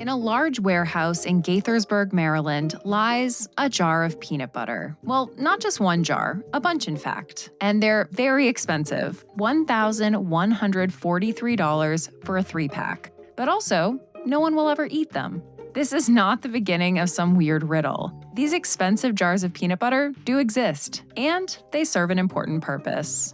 In a large warehouse in Gaithersburg, Maryland, lies a jar of peanut butter. Well, not just one jar, a bunch in fact. And they're very expensive, $1,143 for a 3-pack. But also, no one will ever eat them. This is not the beginning of some weird riddle. These expensive jars of peanut butter do exist, and they serve an important purpose.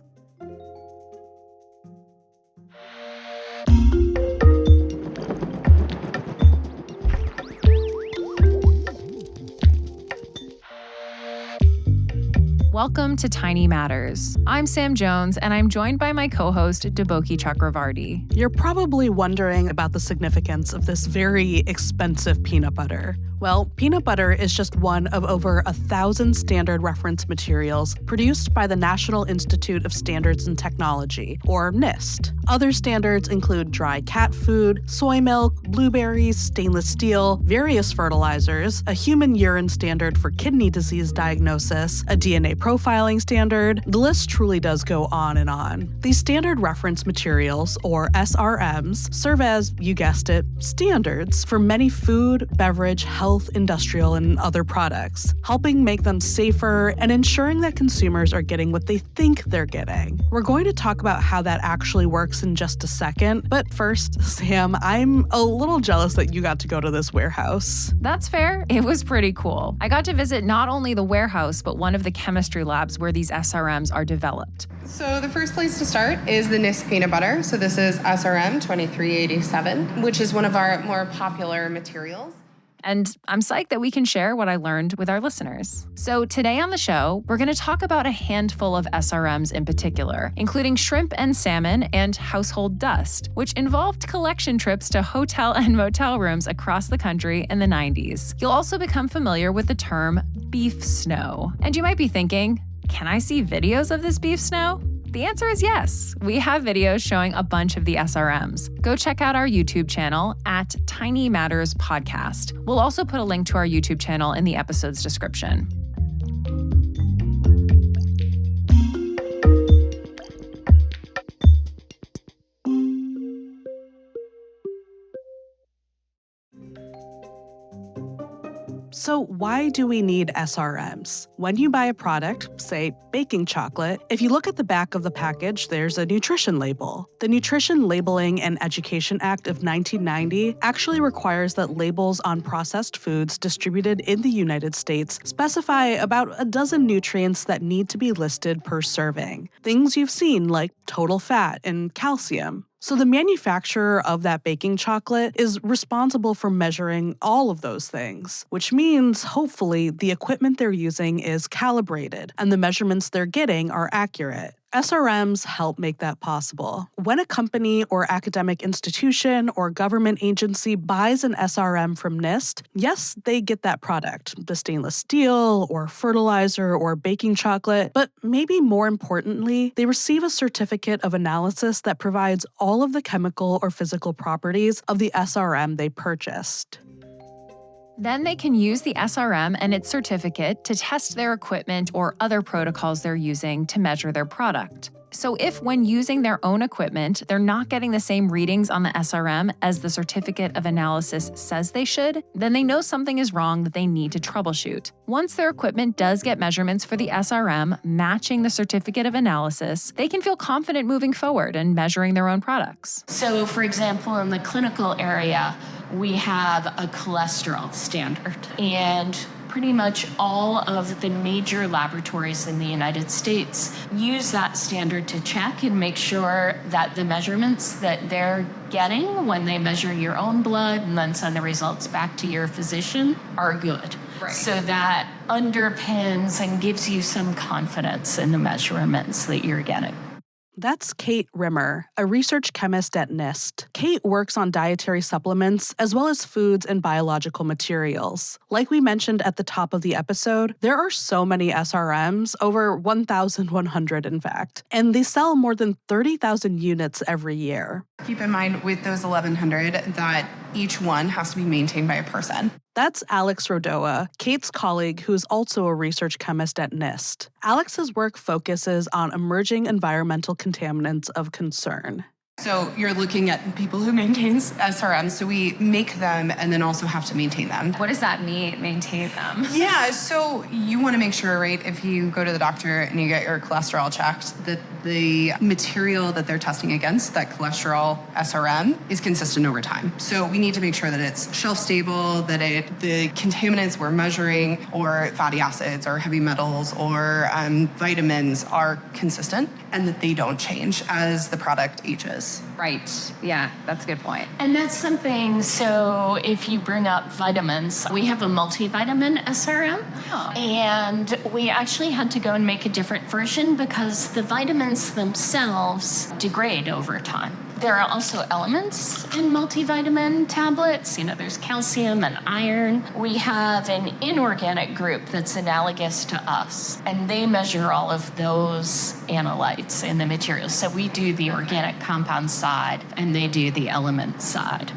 Welcome to Tiny Matters. I'm Sam Jones, and I'm joined by my co-host, Deboki Chakravarti. You're probably wondering about the significance of this very expensive peanut butter. Well, peanut butter is just one of over 1,000 standard reference materials produced by the National Institute of Standards and Technology, or NIST. Other standards include dry cat food, soy milk, blueberries, stainless steel, various fertilizers, a human urine standard for kidney disease diagnosis, a DNA profiling standard. The list truly does go on and on. These standard reference materials, or SRMs, serve as, you guessed it, standards for many food, beverage, health, industrial, and other products, helping make them safer and ensuring that consumers are getting what they think they're getting. We're going to talk about how that actually works in just a second, but first, Sam, I'm a little jealous that you got to go to this warehouse. That's fair. It was pretty cool. I got to visit not only the warehouse, but one of the chemistry labs where these SRMs are developed. So the first place to start is the NIST peanut butter. So this is SRM 2387, which is one of our more popular materials. And I'm psyched that we can share what I learned with our listeners. So today on the show, we're going to talk about a handful of SRMs in particular, including shrimp and salmon and household dust, which involved collection trips to hotel and motel rooms across the country in the 90s. You'll also become familiar with the term beef snow. And you might be thinking, can I see videos of this beef snow? The answer is yes. We have videos showing a bunch of the SRMs. Go check out our YouTube channel at Tiny Matters Podcast. We'll also put a link to our YouTube channel in the episode's description. So why do we need SRMs? When you buy a product, say baking chocolate, if you look at the back of the package, there's a nutrition label. The Nutrition Labeling and Education Act of 1990 actually requires that labels on processed foods distributed in the United States specify about a dozen nutrients that need to be listed per serving. Things you've seen like total fat and calcium. So the manufacturer of that baking chocolate is responsible for measuring all of those things, which means, hopefully, the equipment they're using is calibrated and the measurements they're getting are accurate. SRMs help make that possible. When a company or academic institution or government agency buys an SRM from NIST, yes, they get that product, the stainless steel or fertilizer or baking chocolate, but maybe more importantly, they receive a certificate of analysis that provides all of the chemical or physical properties of the SRM they purchased. Then they can use the SRM and its certificate to test their equipment or other protocols they're using to measure their product. So if when using their own equipment, they're not getting the same readings on the SRM as the certificate of analysis says they should, then they know something is wrong that they need to troubleshoot. Once their equipment does get measurements for the SRM matching the certificate of analysis, they can feel confident moving forward and measuring their own products. So for example, in the clinical area, we have a cholesterol standard, and pretty much all of the major laboratories in the United States use that standard to check and make sure that the measurements that they're getting when they measure your own blood and then send the results back to your physician are good. Right. So that underpins and gives you some confidence in the measurements that you're getting. That's Kate Rimmer, a research chemist at NIST. Kate works on dietary supplements as well as foods and biological materials. Like we mentioned at the top of the episode, there are so many SRMs, over 1,100 in fact, and they sell more than 30,000 units every year. Keep in mind with those 1,100 that each one has to be maintained by a person. That's Alex Rodoa, Kate's colleague who's also a research chemist at NIST. Alex's work focuses on emerging environmental contaminants of concern. So you're looking at people who maintain SRMs. So we make them and then also have to maintain them. What does that mean, maintain them? Yeah, so you want to make sure, right, if you go to the doctor and you get your cholesterol checked, that the material that they're testing against, that cholesterol SRM, is consistent over time. So we need to make sure that it's shelf stable, that the contaminants we're measuring, or fatty acids, or heavy metals, or vitamins are consistent, and that they don't change as the product ages. Right. Yeah, that's a good point. And that's something, so if you bring up vitamins, we have a multivitamin SRM, and we actually had to go and make a different version because the vitamins themselves degrade over time. There are also elements in multivitamin tablets. There's calcium and iron. We have an inorganic group that's analogous to us, and they measure all of those analytes in the materials. So we do the organic compound side, and they do the element side.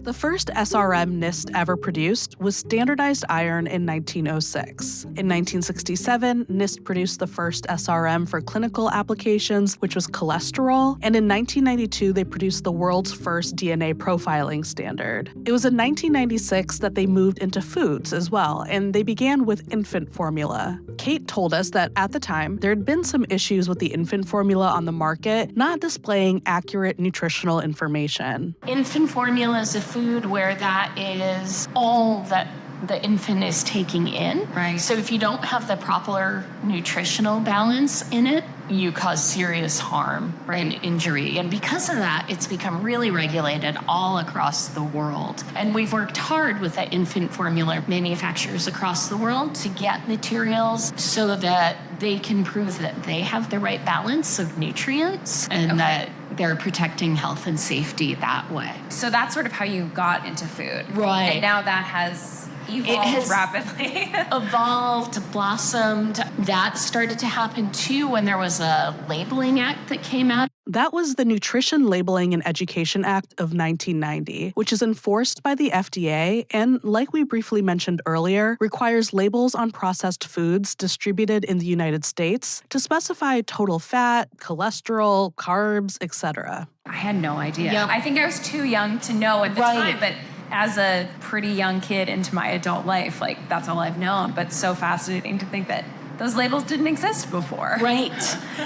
The first SRM NIST ever produced was standardized iron in 1906. In 1967, NIST produced the first SRM for clinical applications, which was cholesterol, and in 1992, they produced the world's first DNA profiling standard. It was in 1996 that they moved into foods as well, and they began with infant formula. Kate told us that at the time, there had been some issues with the infant formula on the market, not displaying accurate nutritional information. Infant formula is a food where that is all that the infant is taking in. Right. So if you don't have the proper nutritional balance in it, you cause serious harm and injury. And because of that, it's become really regulated all across the world. And we've worked hard with the infant formula manufacturers across the world to get materials so that they can prove that they have the right balance of nutrients and that they're protecting health and safety that way. So that's sort of how you got into food. Right. And now that has evolved rapidly. Evolved, blossomed. That started to happen too when there was a labeling act that came out. That was the Nutrition Labeling and Education Act of 1990, which is enforced by the FDA and, like we briefly mentioned earlier, requires labels on processed foods distributed in the United States to specify total fat, cholesterol, carbs, etc. I had no idea. Yep. I think I was too young to know at the time, but as a pretty young kid into my adult life, that's all I've known. But so fascinating to think that those labels didn't exist before. Right.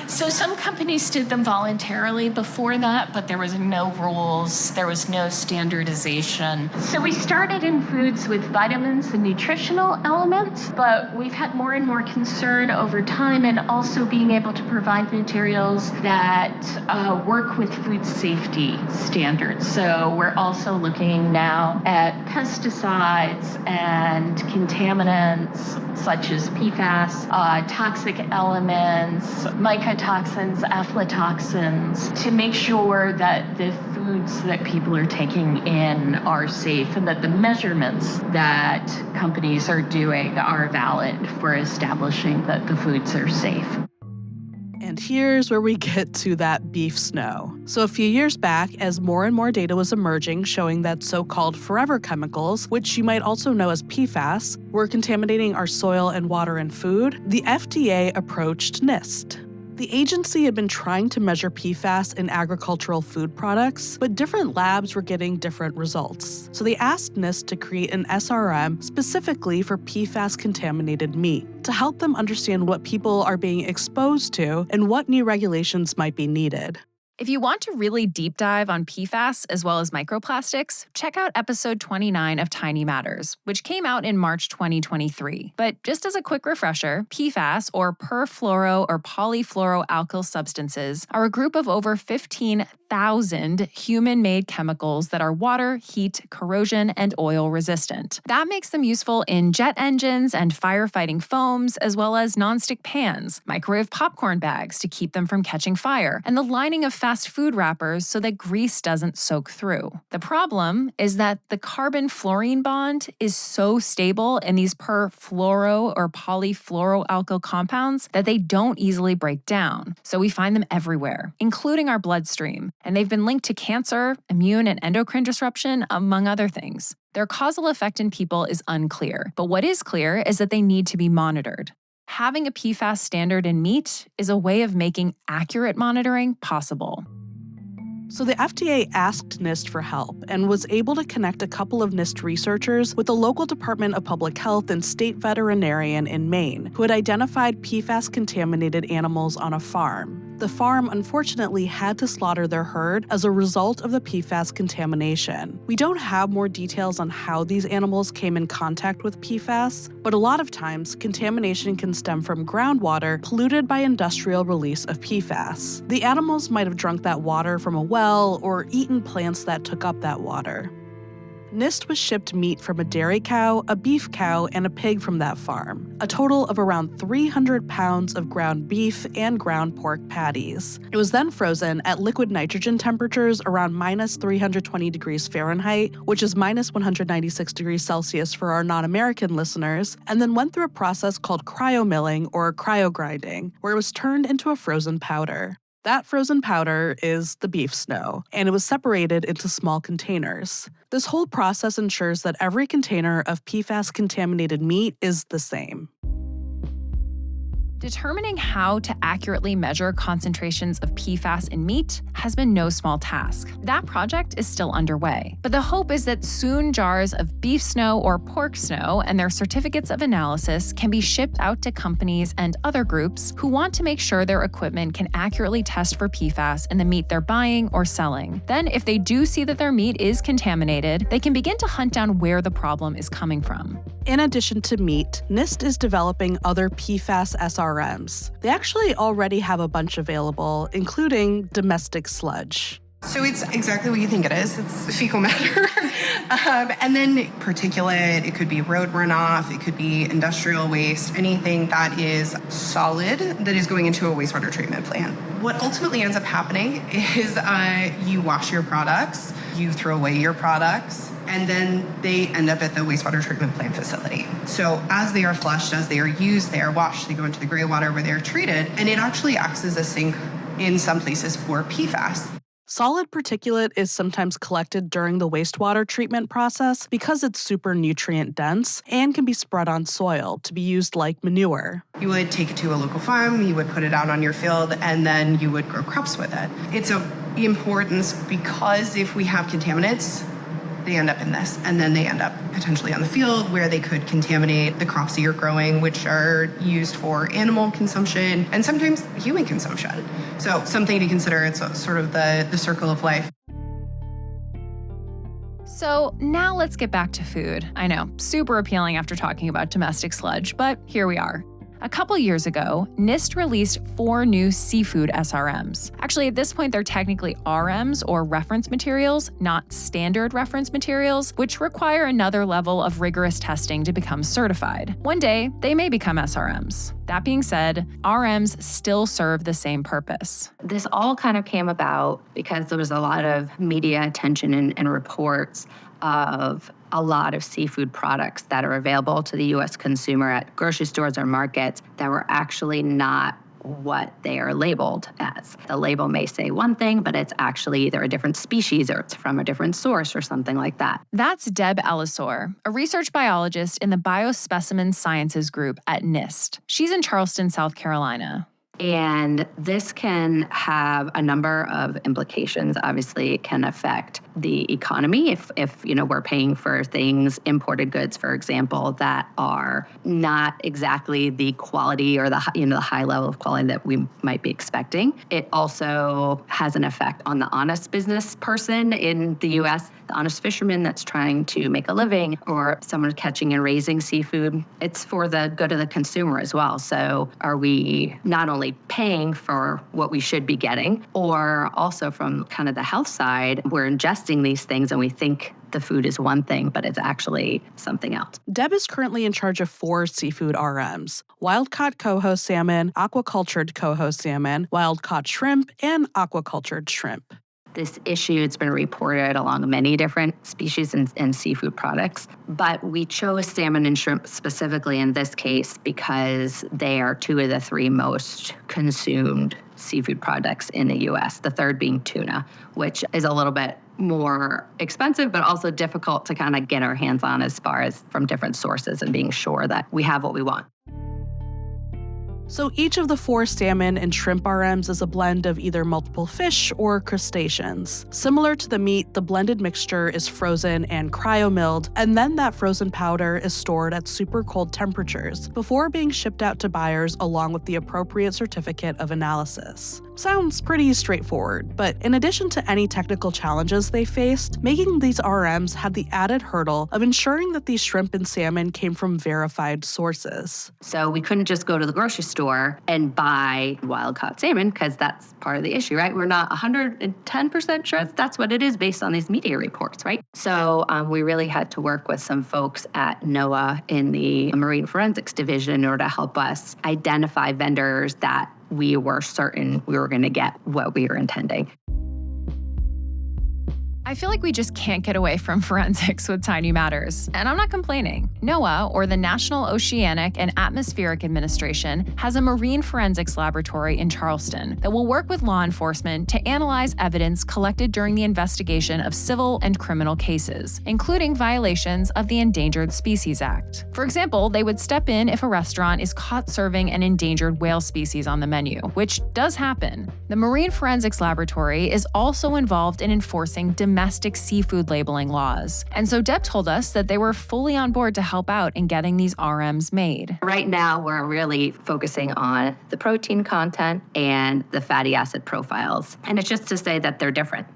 So some companies did them voluntarily before that, but there was no rules, there was no standardization. So we started in foods with vitamins and nutritional elements, but we've had more and more concern over time and also being able to provide materials that work with food safety standards. So we're also looking now at pesticides and contaminants such as PFAS, toxic elements, mycotoxins, aflatoxins, to make sure that the foods that people are taking in are safe and that the measurements that companies are doing are valid for establishing that the foods are safe. And here's where we get to that beef snow. So a few years back, as more and more data was emerging showing that so-called forever chemicals, which you might also know as PFAS, were contaminating our soil and water and food, the FDA approached NIST. The agency had been trying to measure PFAS in agricultural food products, but different labs were getting different results. So they asked NIST to create an SRM specifically for PFAS-contaminated meat to help them understand what people are being exposed to and what new regulations might be needed. If you want to really deep dive on PFAS as well as microplastics, check out episode 29 of Tiny Matters, which came out in March 2023. But just as a quick refresher, PFAS, or perfluoro or polyfluoroalkyl substances, are a group of over 15,000 human-made chemicals that are water, heat, corrosion, and oil resistant. That makes them useful in jet engines and firefighting foams, as well as nonstick pans, microwave popcorn bags to keep them from catching fire, and the lining of fast food wrappers so that grease doesn't soak through. The problem is that the carbon-fluorine bond is so stable in these perfluoro or polyfluoroalkyl compounds that they don't easily break down. So we find them everywhere, including our bloodstream, and they've been linked to cancer, immune and endocrine disruption, among other things. Their causal effect in people is unclear, but what is clear is that they need to be monitored. having a PFAS standard in meat is a way of making accurate monitoring possible. So the FDA asked NIST for help and was able to connect a couple of NIST researchers with the local Department of Public Health and state veterinarian in Maine, who had identified PFAS-contaminated animals on a farm. The farm unfortunately had to slaughter their herd as a result of the PFAS contamination. We don't have more details on how these animals came in contact with PFAS, but a lot of times, contamination can stem from groundwater polluted by industrial release of PFAS. The animals might have drunk that water from a well or eaten plants that took up that water. NIST was shipped meat from a dairy cow, a beef cow, and a pig from that farm, a total of around 300 pounds of ground beef and ground pork patties. It was then frozen at liquid nitrogen temperatures around minus 320 degrees Fahrenheit, which is minus 196 degrees Celsius for our non-American listeners, and then went through a process called cryomilling or cryogrinding, where it was turned into a frozen powder. That frozen powder is the beef snow, and it was separated into small containers. This whole process ensures that every container of PFAS-contaminated meat is the same. Determining how to accurately measure concentrations of PFAS in meat has been no small task. That project is still underway, but the hope is that soon jars of beef snow or pork snow and their certificates of analysis can be shipped out to companies and other groups who want to make sure their equipment can accurately test for PFAS in the meat they're buying or selling. Then, if they do see that their meat is contaminated, they can begin to hunt down where the problem is coming from. In addition to meat, NIST is developing other PFAS SRMs. They actually already have a bunch available, including domestic sludge. So it's exactly what you think it is. It's fecal matter. And then particulate, it could be road runoff, it could be industrial waste, anything that is solid that is going into a wastewater treatment plant. What ultimately ends up happening is you wash your products, you throw away your products, and then they end up at the wastewater treatment plant facility. So as they are flushed, as they are used, they are washed, they go into the gray water where they are treated, and it actually acts as a sink in some places for PFAS. Solid particulate is sometimes collected during the wastewater treatment process because it's super nutrient dense and can be spread on soil to be used like manure. You would take it to a local farm, you would put it out on your field, and then you would grow crops with it. It's of importance because if we have contaminants, they end up in this, and then they end up potentially on the field where they could contaminate the crops that you're growing, which are used for animal consumption and sometimes human consumption. So something to consider. It's sort of the circle of life. So now let's get back to food. I know, super appealing after talking about domestic sludge, but here we are. A couple years ago, NIST released 4 new seafood SRMs. Actually, at this point, they're technically RMs or reference materials, not standard reference materials, which require another level of rigorous testing to become certified. One day, they may become SRMs. That being said, RMs still serve the same purpose. This all kind of came about because there was a lot of media attention and reports of a lot of seafood products that are available to the U.S. consumer at grocery stores or markets that were actually not what they are labeled as. The label may say one thing, but it's actually either a different species or it's from a different source or something like that. That's Deb Ellisor, a research biologist in the Biospecimen Sciences group at NIST. She's in Charleston, South Carolina. And this can have a number of implications. Obviously, it can affect the economy if we're paying for things, imported goods, for example, that are not exactly the quality or the high level of quality that we might be expecting. It also has an effect on the honest business person in the U.S., the honest fisherman that's trying to make a living, or someone catching and raising seafood. It's for the good of the consumer as well. So are we not only paying for what we should be getting, or also from kind of the health side, we're ingesting these things and we think the food is one thing, but it's actually something else. Deb is currently in charge of 4 seafood RMs: wild-caught coho salmon, aquacultured coho salmon, wild-caught shrimp, and aquacultured shrimp. This issue, it's been reported along many different species and seafood products, but we chose salmon and shrimp specifically in this case because they are 2 of the 3 most consumed seafood products in the U.S., the third being tuna, which is a little bit more expensive, but also difficult to kind of get our hands on as far as from different sources and being sure that we have what we want. So each of the 4 salmon and shrimp RMs is a blend of either multiple fish or crustaceans. Similar to the meat, the blended mixture is frozen and cryo-milled, and then that frozen powder is stored at super cold temperatures before being shipped out to buyers along with the appropriate certificate of analysis. Sounds pretty straightforward, but in addition to any technical challenges they faced, making these RMs had the added hurdle of ensuring that these shrimp and salmon came from verified sources. So we couldn't just go to the grocery store and buy wild-caught salmon, because that's part of the issue, right? We're not 110% sure that's what it is based on these media reports, right? So we really had to work with some folks at NOAA in the Marine Forensics Division in order to help us identify vendors that we were certain we were going to get what we were intending. I feel like we just can't get away from forensics with tiny matters, and I'm not complaining. NOAA, or the National Oceanic and Atmospheric Administration, has a marine forensics laboratory in Charleston that will work with law enforcement to analyze evidence collected during the investigation of civil and criminal cases, including violations of the Endangered Species Act. For example, they would step in if a restaurant is caught serving an endangered whale species on the menu, which does happen. The Marine Forensics Laboratory is also involved in enforcing domestic seafood labeling laws. And so Deb told us that they were fully on board to help out in getting these RMs made. Right now, we're really focusing on the protein content and the fatty acid profiles. And it's just to say that they're different.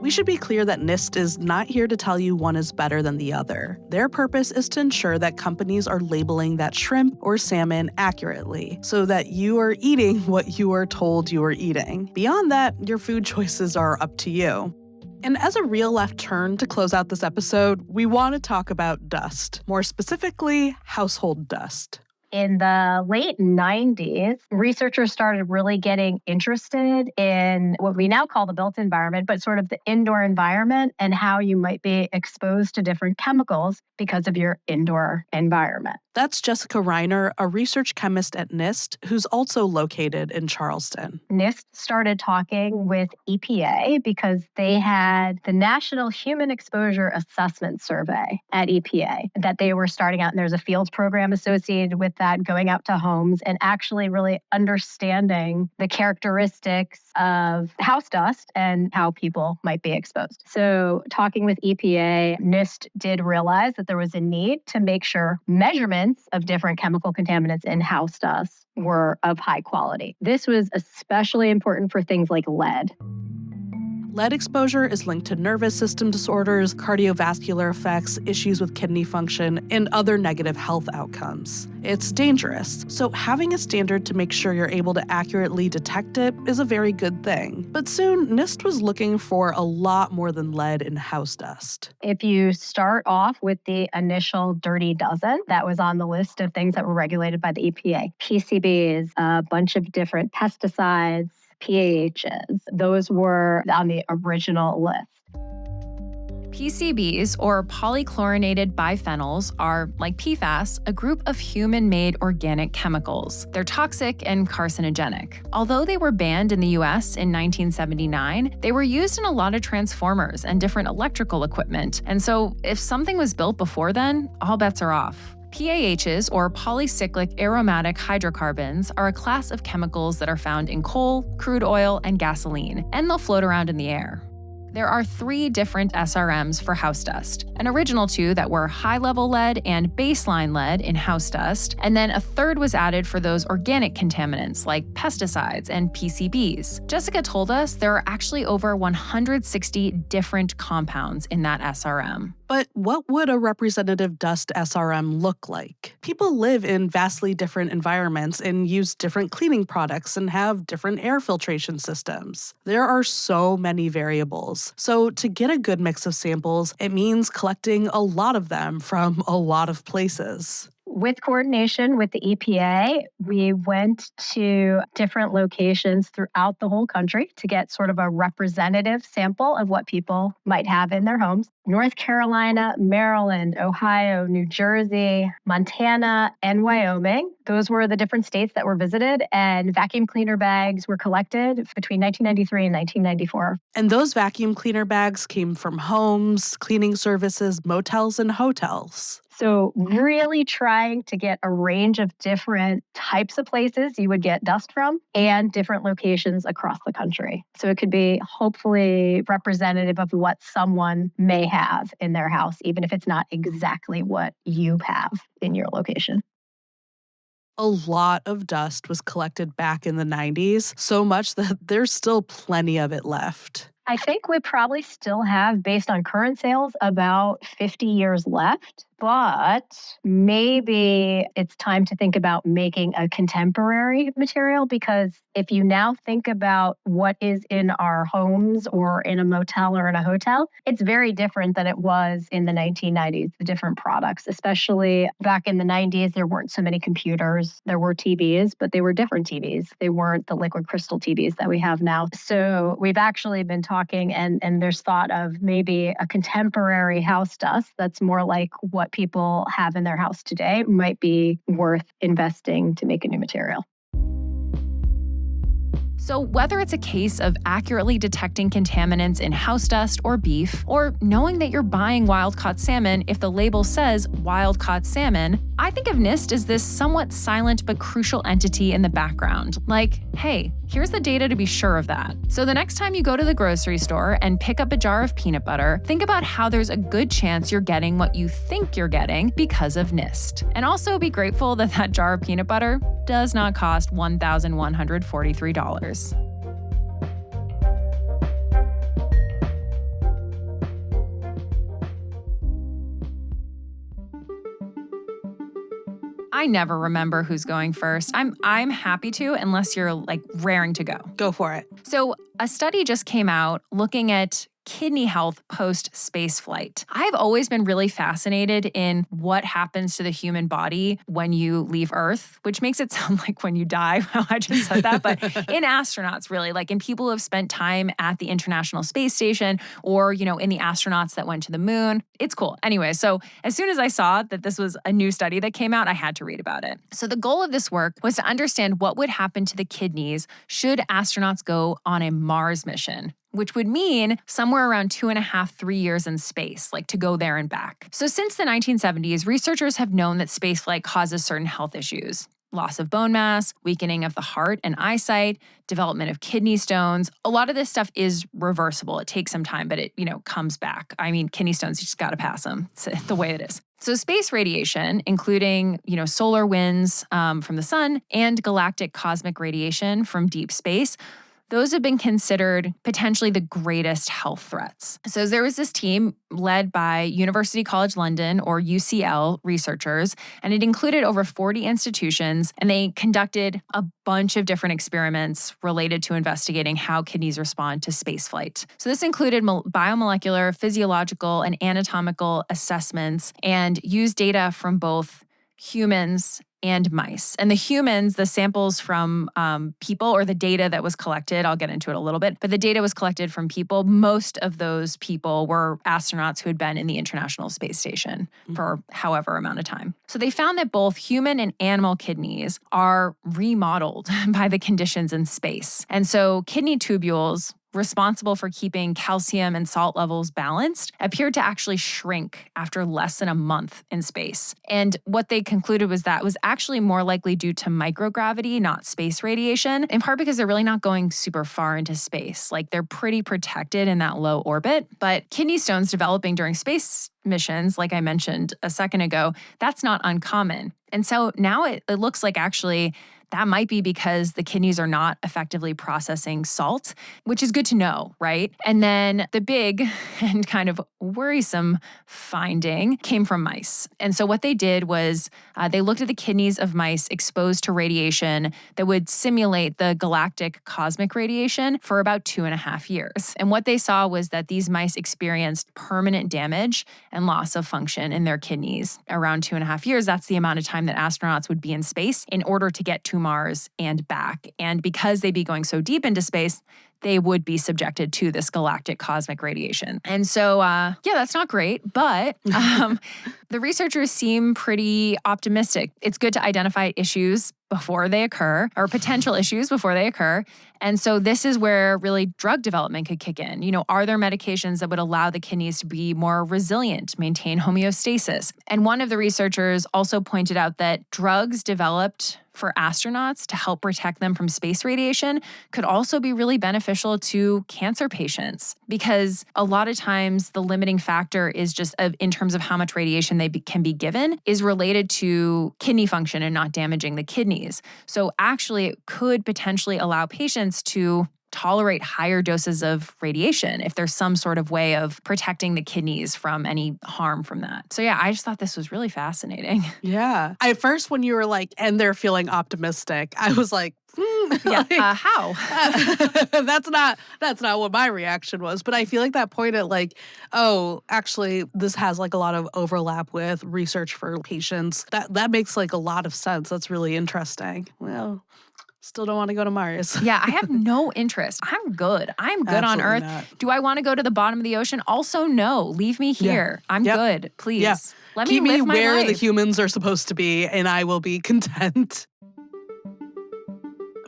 We should be clear that NIST is not here to tell you one is better than the other. Their purpose is to ensure that companies are labeling that shrimp or salmon accurately so that you are eating what you are told you are eating. Beyond that, your food choices are up to you. And as a real left turn to close out this episode, we want to talk about dust, more specifically, household dust. In the late 90s, researchers started really getting interested in what we now call the built environment, but sort of the indoor environment and how you might be exposed to different chemicals because of your indoor environment. That's Jessica Reiner, a research chemist at NIST, who's also located in Charleston. NIST started talking with EPA because they had the National Human Exposure Assessment Survey at EPA that they were starting out, and there's a field program associated with that, going out to homes and actually really understanding the characteristics of house dust and how people might be exposed. So talking with EPA, NIST did realize that there was a need to make sure measurements of different chemical contaminants in house dust were of high quality. This was especially important for things like lead. Lead exposure is linked to nervous system disorders, cardiovascular effects, issues with kidney function, and other negative health outcomes. It's dangerous, so having a standard to make sure you're able to accurately detect it is a very good thing. But soon, NIST was looking for a lot more than lead in house dust. If you start off with the initial dirty dozen, that was on the list of things that were regulated by the EPA. PCBs, a bunch of different pesticides, PAHs. Those were on the original list. PCBs, or polychlorinated biphenyls, are, like PFAS, a group of human-made organic chemicals. They're toxic and carcinogenic. Although they were banned in the US in 1979, they were used in a lot of transformers and different electrical equipment. And so if something was built before then, all bets are off. PAHs, or polycyclic aromatic hydrocarbons, are a class of chemicals that are found in coal, crude oil, and gasoline, and they'll float around in the air. There are 3 different SRMs for house dust, an original 2 that were high-level lead and baseline lead in house dust, and then a 3rd was added for those organic contaminants like pesticides and PCBs. Jessica told us there are actually over 160 different compounds in that SRM. But what would a representative dust SRM look like? People live in vastly different environments and use different cleaning products and have different air filtration systems. There are so many variables. So to get a good mix of samples, it means collecting a lot of them from a lot of places. With coordination with the EPA, we went to different locations throughout the whole country to get sort of a representative sample of what people might have in their homes. North Carolina, Maryland, Ohio, New Jersey, Montana, and Wyoming. Those were the different states that were visited, and vacuum cleaner bags were collected between 1993 and 1994. And those vacuum cleaner bags came from homes, cleaning services, motels, and hotels. So really trying to get a range of different types of places you would get dust from and different locations across the country. So it could be hopefully representative of what someone may have in their house, even if it's not exactly what you have in your location. A lot of dust was collected back in the 90s, so much that there's still plenty of it left. I think we probably still have, based on current sales, about 50 years left. But maybe it's time to think about making a contemporary material, because if you now think about what is in our homes or in a motel or in a hotel, it's very different than it was in the 1990s, the different products, especially back in the 90s. There weren't so many computers. There were TVs, but they were different TVs. They weren't the liquid crystal TVs that we have now. So we've actually been talking, and there's thought of maybe a contemporary house dust that's more like what people have in their house today might be worth investing to make a new material. So, whether it's a case of accurately detecting contaminants in house dust or beef, or knowing that you're buying wild-caught salmon if the label says wild-caught salmon, I think of NIST as this somewhat silent but crucial entity in the background. Like, hey, here's the data to be sure of that. So the next time you go to the grocery store and pick up a jar of peanut butter, think about how there's a good chance you're getting what you think you're getting because of NIST. And also be grateful that that jar of peanut butter does not cost $1,143. I never remember who's going first. I'm happy to, unless you're like raring to go. Go for it. So a study just came out looking at kidney health post-space flight. I've always been really fascinated in what happens to the human body when you leave Earth, which makes it sound like when you die. Well, I just said that, but in astronauts, really, like in people who have spent time at the International Space Station or, in the astronauts that went to the moon. It's cool. Anyway, so as soon as I saw that this was a new study that came out, I had to read about it. So the goal of this work was to understand what would happen to the kidneys should astronauts go on a Mars mission, which would mean somewhere around 2.5, 3 years in space, like to go there and back. So since the 1970s, researchers have known that spaceflight causes certain health issues. Loss of bone mass, weakening of the heart and eyesight, development of kidney stones. A lot of this stuff is reversible. It takes some time, but it, comes back. I mean, kidney stones, you just got to pass them. It's the way it is. So space radiation, including, solar winds from the sun and galactic cosmic radiation from deep space, those have been considered potentially the greatest health threats. So there was this team led by University College London, or UCL, researchers, and it included over 40 institutions, and they conducted a bunch of different experiments related to investigating how kidneys respond to spaceflight. So this included biomolecular, physiological, and anatomical assessments, and used data from both humans and mice. And the humans, the samples from people, or the data that was collected, I'll get into it a little bit, but the data was collected from people. Most of those people were astronauts who had been in the International Space Station for however amount of time. So they found that both human and animal kidneys are remodeled by the conditions in space. And so kidney tubules, responsible for keeping calcium and salt levels balanced, appeared to actually shrink after less than a month in space. And what they concluded was that was actually more likely due to microgravity, not space radiation, in part because they're really not going super far into space. Like, they're pretty protected in that low orbit. But kidney stones developing during space missions, like I mentioned a second ago, that's not uncommon. And so now it looks like actually that might be because the kidneys are not effectively processing salt, which is good to know, right? And then the big and kind of worrisome finding came from mice. And so what they did was they looked at the kidneys of mice exposed to radiation that would simulate the galactic cosmic radiation for about 2.5 years. And what they saw was that these mice experienced permanent damage and loss of function in their kidneys around 2.5 years. That's the amount of time that astronauts would be in space in order to get to Mars and back. And because they'd be going so deep into space, they would be subjected to this galactic cosmic radiation. And so, that's not great. But The researchers seem pretty optimistic. It's good to identify issues before they occur, or potential issues before they occur. And so this is where really drug development could kick in. Are there medications that would allow the kidneys to be more resilient, maintain homeostasis? And one of the researchers also pointed out that drugs developed for astronauts to help protect them from space radiation could also be really beneficial to cancer patients, because a lot of times the limiting factor is just in terms of how much radiation they can be given is related to kidney function and not damaging the kidneys. So actually it could potentially allow patients to tolerate higher doses of radiation if there's some sort of way of protecting the kidneys from any harm from that. So yeah, I just thought this was really fascinating. Yeah. At first, when you were like, and they're feeling optimistic, I was like, Yeah, how? That's not what my reaction was. But I feel like that point at like, oh, actually, this has like a lot of overlap with research for patients. That makes like a lot of sense. That's really interesting. Well, still don't want to go to Mars. Yeah, I have no interest. I'm good. I'm good on Earth. Not. Do I want to go to the bottom of the ocean? Also, no. Leave me here. Yeah. I'm Yep. good. Please. Yeah. Let Keep me live my where life. the humans are supposed to be, and I will be content.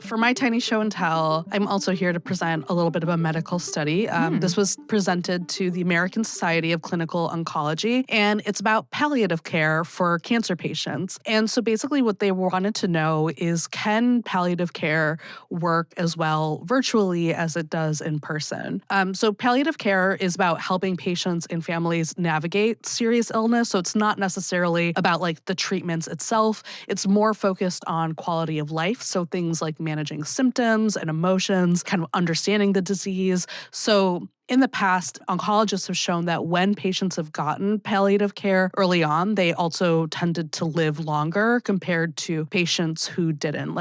For my tiny show and tell, I'm also here to present a little bit of a medical study. This was presented to the American Society of Clinical Oncology, and it's about palliative care for cancer patients. And so basically what they wanted to know is, can palliative care work as well virtually as it does in person? So palliative care is about helping patients and families navigate serious illness. So it's not necessarily about like the treatments itself. It's more focused on quality of life. So things like managing symptoms and emotions, kind of understanding the disease. So in the past, oncologists have shown that when patients have gotten palliative care early on, they also tended to live longer compared to patients who didn't.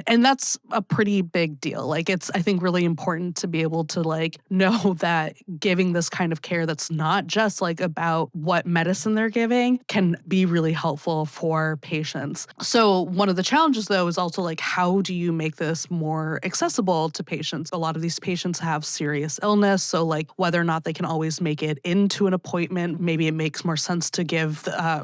And that's a pretty big deal. It's, I think, really important to be able to know that giving this kind of care that's not just about what medicine they're giving can be really helpful for patients. So one of the challenges, though, is also how do you make this more accessible to patients? A lot of these patients have serious illness, so whether or not they can always make it into an appointment. Maybe it makes more sense to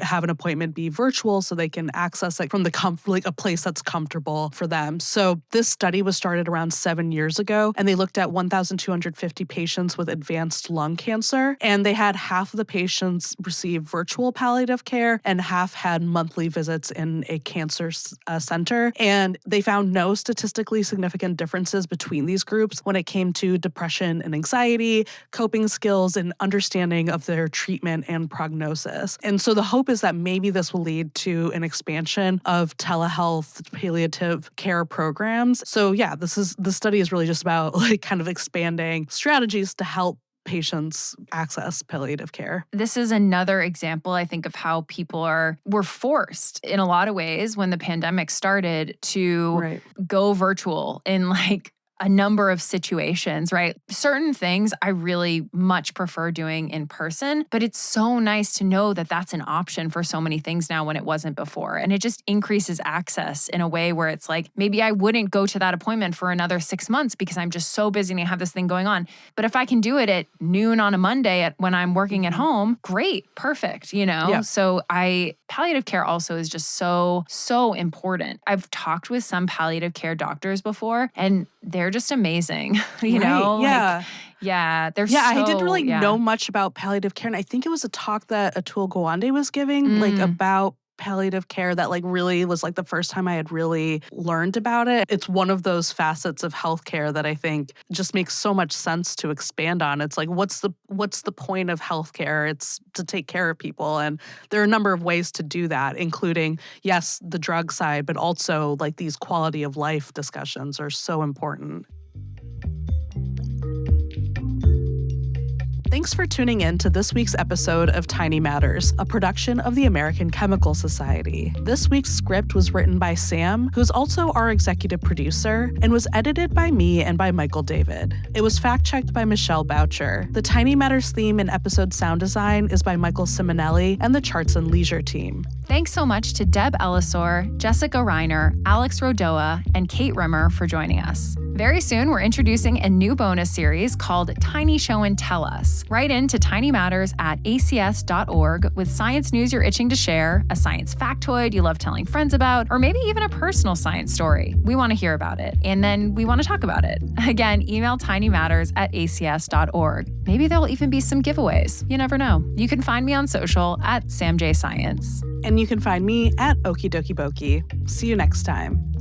have an appointment be virtual so they can access it from a place that's comfortable for them. So this study was started around 7 years ago, and they looked at 1,250 patients with advanced lung cancer, and they had half of the patients receive virtual palliative care and half had monthly visits in a cancer center. And they found no statistically significant differences between these groups when it came to depression and anxiety, coping skills, and understanding of their treatment and prognosis. And so the hope is that maybe this will lead to an expansion of telehealth palliative care programs. So yeah, the study is really just about kind of expanding strategies to help patients access palliative care. This is another example, I think, of how people were forced in a lot of ways when the pandemic started to go virtual in a number of situations, right? Certain things I really much prefer doing in person, but it's so nice to know that that's an option for so many things now when it wasn't before. And it just increases access in a way where it's maybe I wouldn't go to that appointment for another 6 months because I'm just so busy and I have this thing going on. But if I can do it at noon on a Monday when I'm working at home, great, perfect, Yeah. So palliative care also is just so, so important. I've talked with some palliative care doctors before, and they're just amazing, you know? Yeah. They're I didn't really know much about palliative care. And I think it was a talk that Atul Gawande was giving, about palliative care that really was the first time I had really learned about it. It's one of those facets of healthcare that I think just makes so much sense to expand on. It's what's the point of healthcare? It's to take care of people. And there are a number of ways to do that, including, yes, the drug side, but also these quality of life discussions are so important. Thanks for tuning in to this week's episode of Tiny Matters, a production of the American Chemical Society. This week's script was written by Sam, who's also our executive producer, and was edited by me and by Michael David. It was fact-checked by Michelle Boucher. The Tiny Matters theme and episode sound design is by Michael Simonelli and the Charts and Leisure team. Thanks so much to Deb Ellisor, Jessica Reiner, Alex Rodoa, and Kate Rimmer for joining us. Very soon, we're introducing a new bonus series called Tiny Show and Tell Us. Write in to tinymatters@acs.org with science news you're itching to share, a science factoid you love telling friends about, or maybe even a personal science story. We want to hear about it, and then we want to talk about it. Again, email tinymatters@acs.org. Maybe there'll even be some giveaways. You never know. You can find me on social @SamJScience. And you can find me @OkiDokiBoki. See you next time.